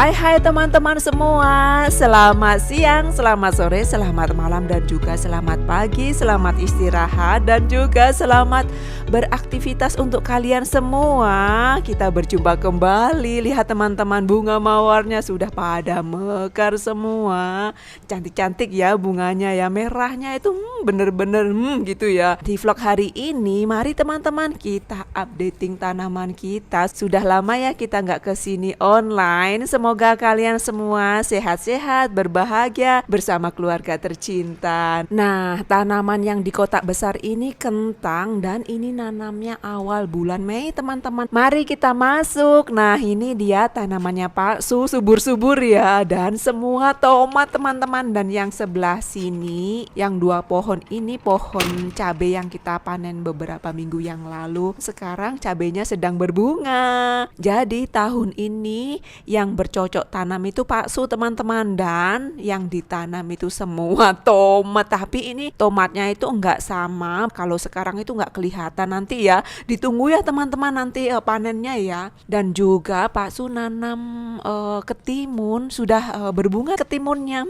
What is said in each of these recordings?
Hai teman-teman semua, selamat siang, selamat sore, selamat malam dan juga selamat pagi, selamat istirahat dan juga selamat beraktivitas untuk kalian semua. Kita berjumpa kembali, lihat teman-teman bunga mawarnya sudah pada mekar semua. Cantik-cantik ya bunganya ya, merahnya itu bener-bener gitu ya. Di vlog hari ini mari teman-teman kita updating tanaman kita. Sudah lama ya kita nggak kesini online. Semoga kalian semua sehat-sehat, berbahagia bersama keluarga tercinta. Nah, tanaman yang di kotak besar ini kentang dan ini nanamnya awal bulan Mei teman-teman. Mari kita masuk. Nah, ini dia tanamannya Pak Su, subur-subur ya, dan semua tomat teman-teman. Dan yang sebelah sini, yang dua pohon ini pohon cabai yang kita panen beberapa minggu yang lalu. Sekarang cabainya sedang berbunga. Jadi tahun ini yang bercocok tanam itu paksu teman-teman, dan yang ditanam itu semua tomat. Tapi ini tomatnya itu enggak sama. Kalau sekarang itu enggak kelihatan, nanti ya ditunggu ya teman-teman nanti panennya ya. Dan juga paksu nanam ketimun, sudah berbunga ketimunnya.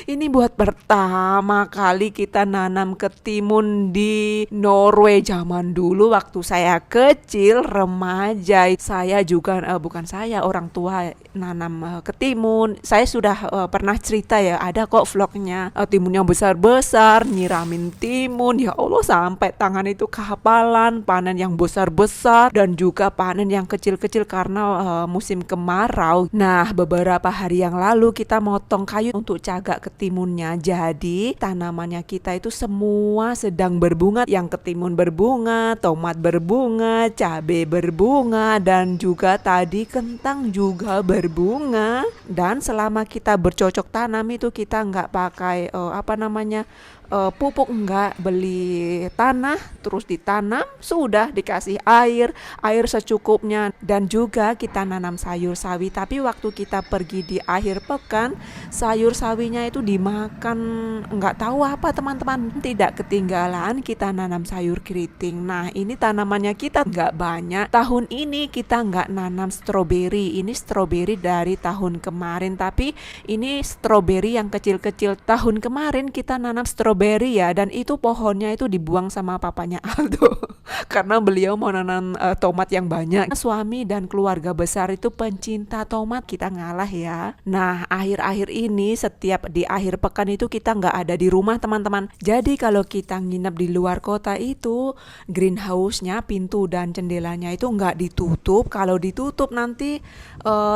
Ini buat pertama kali kita nanam ketimun di Norway zaman dulu waktu saya kecil remaja. Saya juga bukan saya, orang tua nanam ketimun. Saya sudah pernah cerita ya, ada kok vlognya. Timunnya besar-besar, nyiramin timun. Ya Allah, sampai tangan itu kehapalan, panen yang besar-besar dan juga panen yang kecil-kecil karena musim kemarau. Nah, beberapa hari yang lalu kita motong kayu untuk cagak ketimunnya. Jadi tanamannya kita itu semua sedang berbunga. Yang ketimun berbunga, tomat berbunga, cabai berbunga, dan juga tadi kentang juga berbunga. Dan selama kita bercocok tanam itu kita nggak pakai pupuk, enggak, beli tanah terus ditanam, sudah dikasih air secukupnya. Dan juga kita nanam sayur sawi, tapi waktu kita pergi di akhir pekan sayur sawinya itu dimakan enggak tahu apa teman-teman. Tidak ketinggalan kita nanam sayur keriting. Nah, ini tanamannya kita enggak banyak. Tahun ini kita enggak nanam stroberi. Ini stroberi dari tahun kemarin, tapi ini stroberi yang kecil-kecil. Tahun kemarin kita nanam stroberi ya, dan itu pohonnya itu dibuang sama papanya Aldo karena beliau mau nanam tomat yang banyak. Suami dan keluarga besar itu pencinta tomat, kita ngalah ya. Nah, akhir-akhir ini setiap di akhir pekan itu kita nggak ada di rumah teman-teman. Jadi kalau kita nginep di luar kota itu greenhouse-nya, pintu dan jendelanya itu nggak ditutup. Kalau ditutup nanti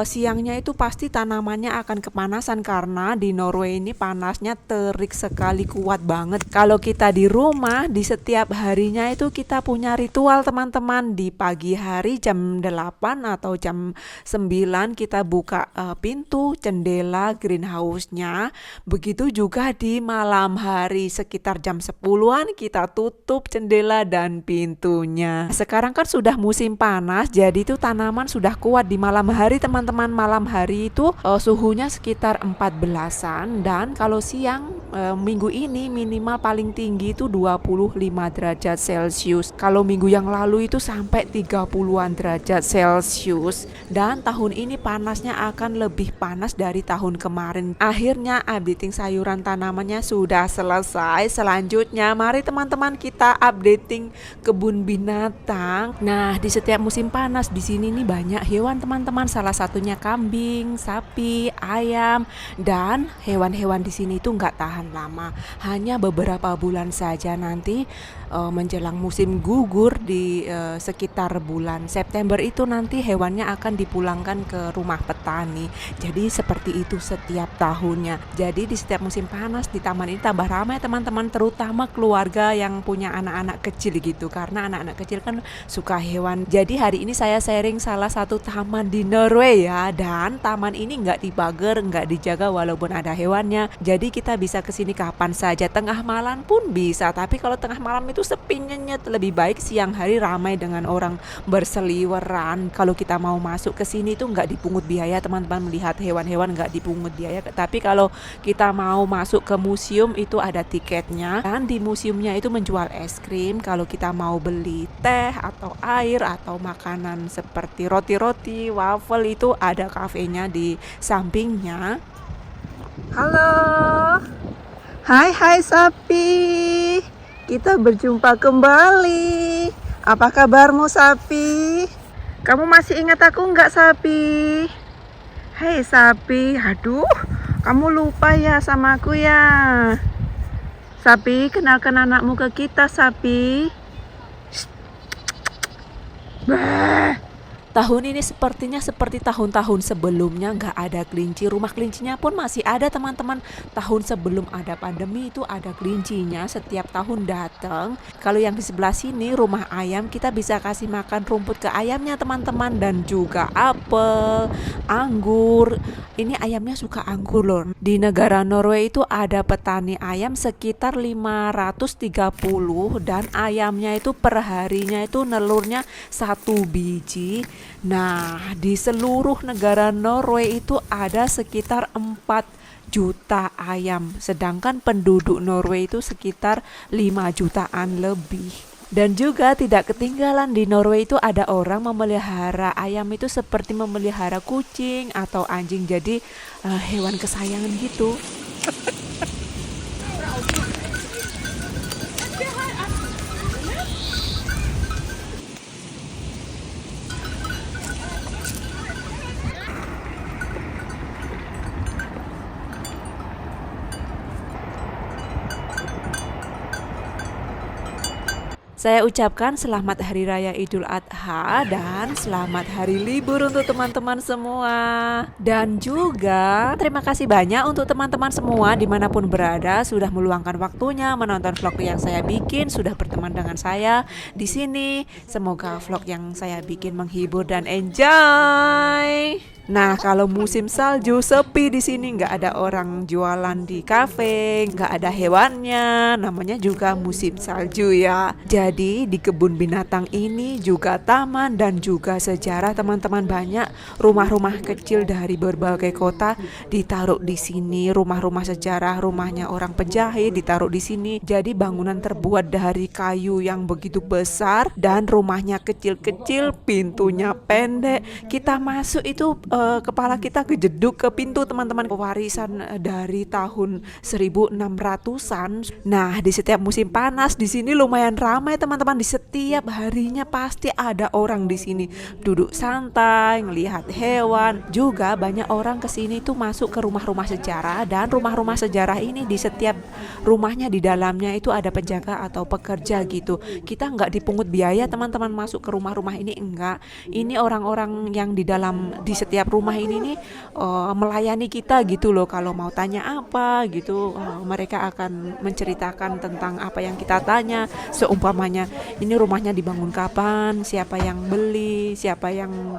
siangnya itu pasti tanamannya akan kepanasan karena di Norway ini panasnya terik sekali, kuat banget. Kalau kita di rumah, di setiap harinya itu kita punya ritual teman-teman. Di pagi hari jam 8 atau jam 9 kita buka pintu, jendela, greenhouse-nya. Begitu juga di malam hari sekitar jam 10-an kita tutup jendela dan pintunya. Sekarang kan sudah musim panas, jadi itu tanaman sudah kuat di malam hari teman-teman. Malam hari itu suhunya sekitar 14-an, dan kalau siang minggu ini minimal paling tinggi itu 25 derajat Celcius. Kalau minggu yang lalu itu sampai 30-an derajat Celcius. Dan tahun ini panasnya akan lebih panas dari tahun kemarin. Akhirnya updating sayuran tanamannya sudah selesai. Selanjutnya mari teman-teman kita updating kebun binatang. Nah, di setiap musim panas di sini nih banyak hewan teman-teman. Salah satunya kambing, sapi, ayam, dan hewan-hewan di sini itu nggak tahan lama. Hanya beberapa bulan saja. Nanti menjelang musim gugur di sekitar bulan September itu nanti hewannya akan dipulangkan ke rumah petani. Jadi seperti itu setiap tahunnya. Jadi di setiap musim panas di taman ini tambah ramai teman-teman, terutama keluarga yang punya anak-anak kecil gitu, karena anak-anak kecil kan suka hewan. Jadi hari ini saya sharing salah satu taman di Norway ya, dan taman ini nggak dipagar, nggak dijaga walaupun ada hewannya. Jadi kita bisa kesini kapan saja. tengah malam pun bisa, tapi kalau tengah malam itu sepi nyenyet. Lebih baik siang hari ramai dengan orang berseliweran. Kalau kita mau masuk ke sini itu nggak dipungut biaya teman-teman, melihat hewan-hewan nggak dipungut biaya. Tapi kalau kita mau masuk ke museum itu ada tiketnya, dan di museumnya itu menjual es krim. Kalau kita mau beli teh atau air atau makanan seperti roti-roti, waffle, itu ada kafenya di sampingnya. Halo. Hai sapi. Kita berjumpa kembali. Apa kabarmu sapi? Kamu masih ingat aku nggak sapi? Hei sapi, aduh, kamu lupa ya sama aku ya. Sapi, kenalkan anakmu ke kita sapi. Bah. Tahun ini sepertinya seperti tahun-tahun sebelumnya, nggak ada kelinci. Rumah kelincinya pun masih ada teman-teman. Tahun sebelum ada pandemi itu ada kelincinya, setiap tahun datang. Kalau yang di sebelah sini rumah ayam, kita bisa kasih makan rumput ke ayamnya teman-teman, dan juga apel, anggur. Ini ayamnya suka anggur loh. Di negara Norway itu ada petani ayam sekitar 530, dan ayamnya itu per harinya itu nelurnya 1 biji. Nah, di seluruh negara Norway itu ada sekitar 4 juta ayam, sedangkan penduduk Norway itu sekitar 5 jutaan lebih. Dan juga tidak ketinggalan, di Norway itu ada orang memelihara ayam itu seperti memelihara kucing atau anjing, jadi hewan kesayangan gitu. Saya ucapkan selamat Hari Raya Idul Adha dan selamat hari libur untuk teman-teman semua. Dan juga terima kasih banyak untuk teman-teman semua dimanapun berada sudah meluangkan waktunya menonton vlog yang saya bikin, sudah berteman dengan saya di sini. Semoga vlog yang saya bikin menghibur dan enjoy. Nah, kalau musim salju sepi di sini, nggak ada orang jualan di kafe, nggak ada hewannya, namanya juga musim salju ya. Jadi di kebun binatang ini juga taman dan juga sejarah teman-teman, banyak rumah-rumah kecil dari berbagai kota ditaruh di sini, rumah-rumah sejarah, rumahnya orang penjahit ditaruh di sini. Jadi bangunan terbuat dari kayu yang begitu besar dan rumahnya kecil-kecil, pintunya pendek. Kita masuk itu kepala kita kejeduk ke pintu teman-teman, warisan dari tahun 1600-an. Nah, di setiap musim panas di sini lumayan ramai teman-teman. Di setiap harinya pasti ada orang di sini duduk santai, ngelihat hewan. Juga banyak orang ke sini tuh masuk ke rumah-rumah sejarah, dan rumah-rumah sejarah ini di setiap rumahnya di dalamnya itu ada penjaga atau pekerja gitu. Kita nggak dipungut biaya teman-teman masuk ke rumah-rumah ini, enggak. Ini orang-orang yang di dalam di setiap rumah ini nih melayani kita gitu loh. Kalau mau tanya apa gitu, mereka akan menceritakan tentang apa yang kita tanya. Seumpamanya ini rumahnya dibangun kapan, siapa yang beli, siapa yang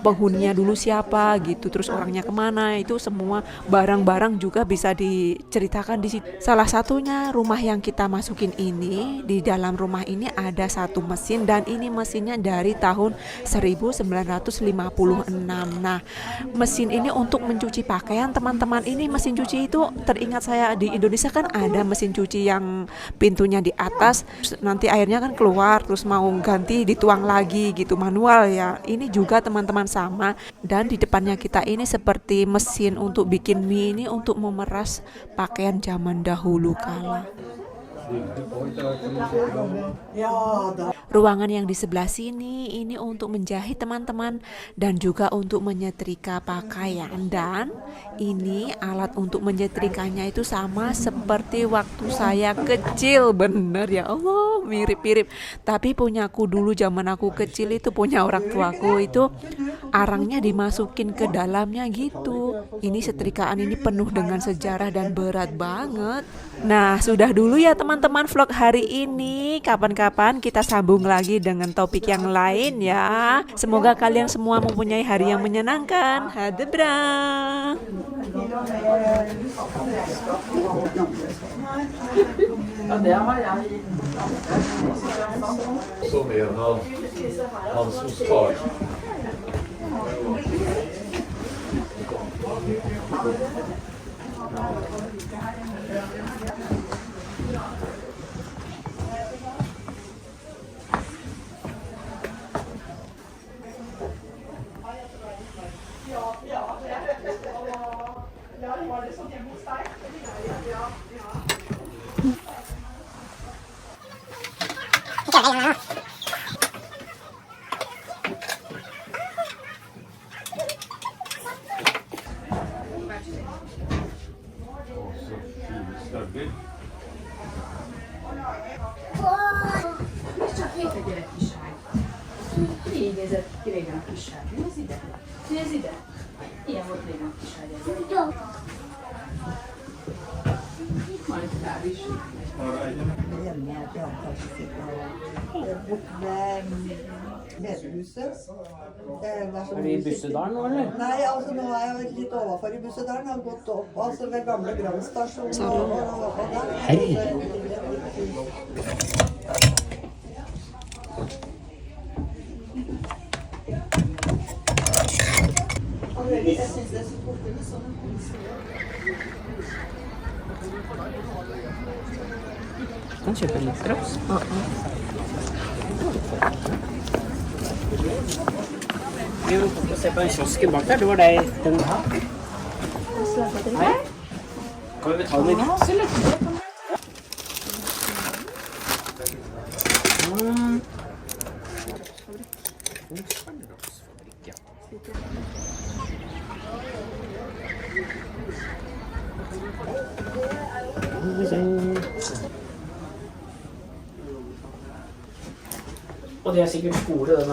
penghuninya dulu siapa gitu, terus orangnya kemana, itu semua barang-barang juga bisa diceritakan di situ. Salah satunya rumah yang kita masukin ini, di dalam rumah ini ada satu mesin, dan ini mesinnya dari tahun 1956. Nah, mesin ini untuk mencuci pakaian teman-teman. Ini mesin cuci itu teringat saya di Indonesia kan ada mesin cuci yang pintunya di atas, nanti airnya kan keluar, terus mau ganti dituang lagi gitu, manual ya. Ini juga teman-teman sama. Dan di depannya kita ini seperti mesin untuk bikin mie, ini untuk memeras pakaian zaman dahulu kala. Ruangan yang di sebelah sini ini untuk menjahit teman-teman, dan juga untuk menyetrika pakaian. Dan ini alat untuk menyetrikanya itu sama seperti waktu saya kecil, bener ya Allah, mirip-mirip. Tapi punyaku dulu zaman aku kecil itu, punya orang tuaku itu arangnya dimasukin ke dalamnya gitu. Ini setrikaan ini penuh dengan sejarah dan berat banget. Nah, sudah dulu ya teman-teman vlog hari ini. Kapan-kapan kita sambung lagi dengan topik yang lain ya. Semoga kalian semua mempunyai hari yang menyenangkan. Hadebra. Som er hans far. Így nézett ki régen a kis sárga. Nézd ide. Nézd ide. Ilyen volt régen a kis sárga. Majd kár is. Er vi i Bussedalen nå, eller? Nei, altså nå er jeg litt overfor i Bussedalen. Jeg har gått opp, altså ved gamle Grand stasjon og der. Jeg synes det er så borte med sånne Kan kjøpe litt drops. Vi må få se på den kiosken bak der. Det var det den her. Hei. Kan vi betale med vips, eller? Og det er sikkert skole, den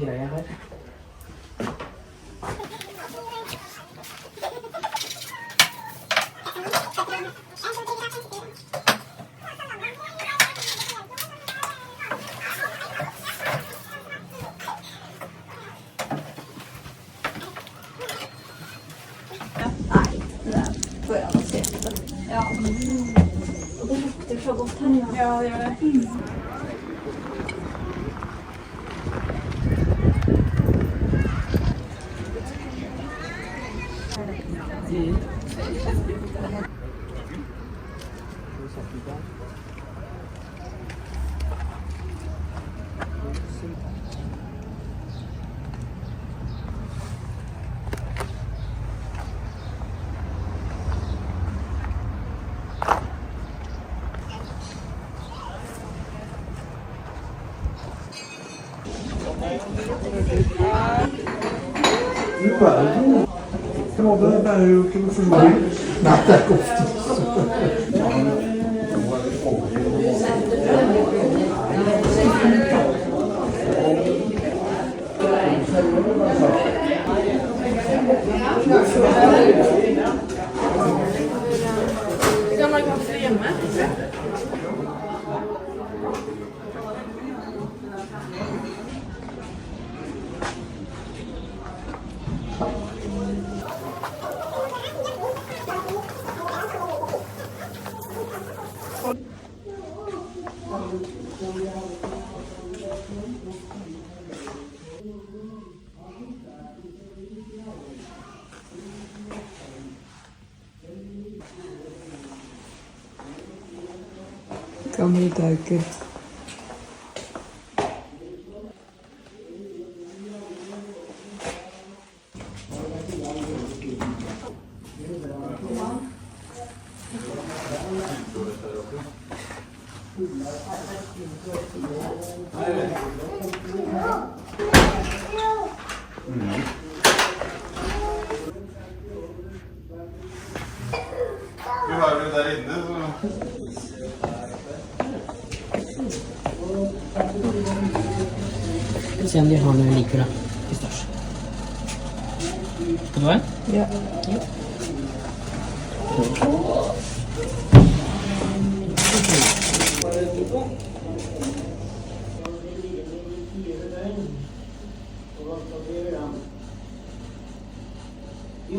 greia her. Det er jo ikke noe forsvarlig. Nei, det er ikke ofte. Kan man kaffe hjemme? Gamle dager. Vi har det der inne, så... Skal vi se om de har noe jeg liker da. Pistasje. Skal du ha en? Ja. Så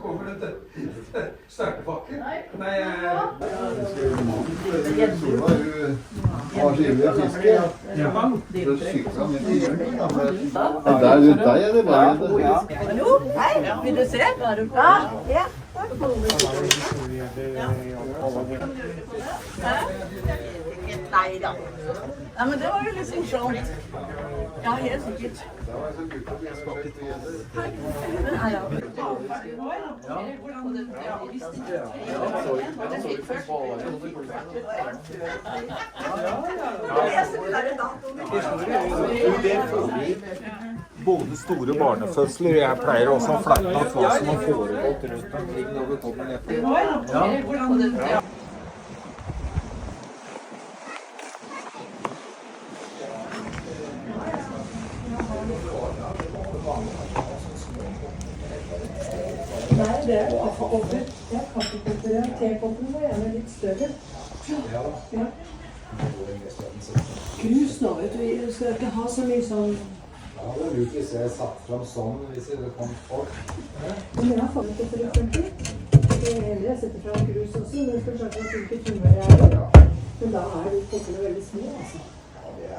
kommer det til sterkepakken. Nei, Solveig, hun har skivet fiske. Så sykler han litt i hjørnet. Der rundt deg er det bare Hallo, hei, vil du se? Ja. Nei da. Nei, men det var jo litt morsomt. Ja, helt sikkert. Både store barnefødsler, og jeg pleier også å flekke at hva som har foregått rundt omkring når vi kommer ned til. Nei, det er kaffekopper. Ja, kaffekopper. Tekoppen var gjerne litt større. Ja. Krus nå, vet du. Vi skal ikke ha så mye sånn. Ja, det er lurt hvis jeg satt frem sånn, hvis det kom folk. Men jeg har fått det for eksempel. Jeg setter frem krus også, men jeg skal skjønne at det ikke tunner jeg er. Men da er de koppene veldig små, altså. Ja.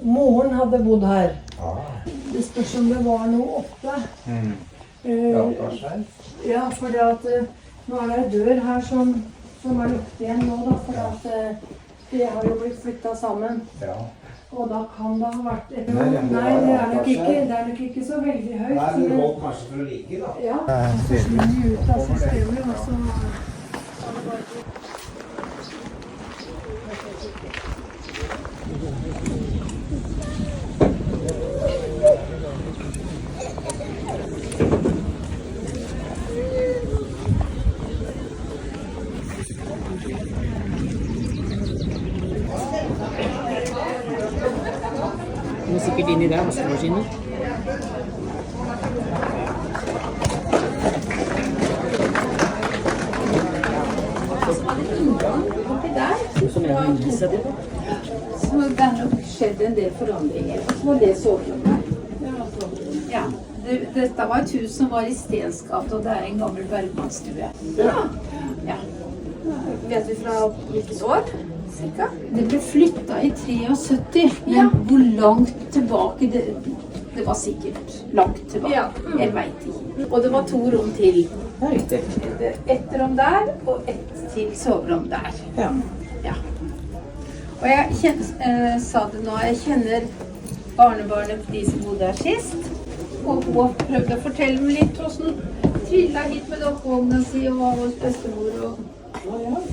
Moren hadde bodd her. Det spørs om det var noe oppe. Ja, for nå er det en dør her som er lukket igjen nå, da, for det har jo blitt flyttet sammen. Og da kan det ha vært et rom. Nei, det er nok ikke så veldig høyt. Nei, det går kanskje for å ligge, da. Ja, så forsvinner vi ut av systemet, og så Den er sikkert inni der, vaskemaskinen. Som jeg har vist seg til. Så det har nok skjedd en del forandringer. Så var det soverommet. Ja, dette var et hus som var i Stensgate, og det er en gammel bergmannsstue. Ja. vet vi fra hvilket år? Cirka? Det ble flyttet i 73, men hvor langt tilbake, det var sikkert langt tilbake. Ja. Jeg vet ikke. Og det var 2 rom til. Det er riktig. Et rom der, og et til soverom der. Ja. Ja. Og jeg sa det nå, jeg kjenner barnebarnet på de som bodde her sist. Og hun prøvde å fortelle meg litt hvordan hun trillet hit med dokkevognen sin og var hos bestemor og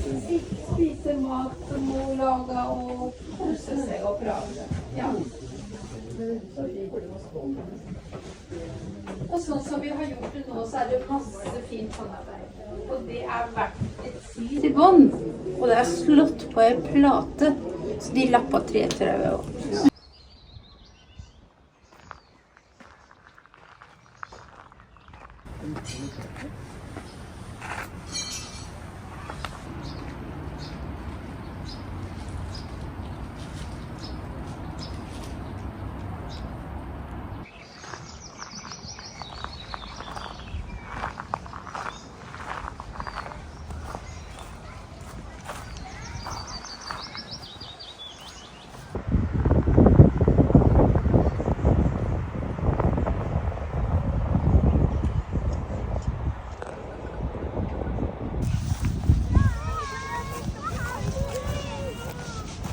spise mat som hun laget og kose seg og prate. Ja. Og sånn som vi har gjort det nå, så er det masse fint håndarbeid. Og det er verdt et slit i bånd. Og det er slått på en plate, så de lappet 3 trøye også.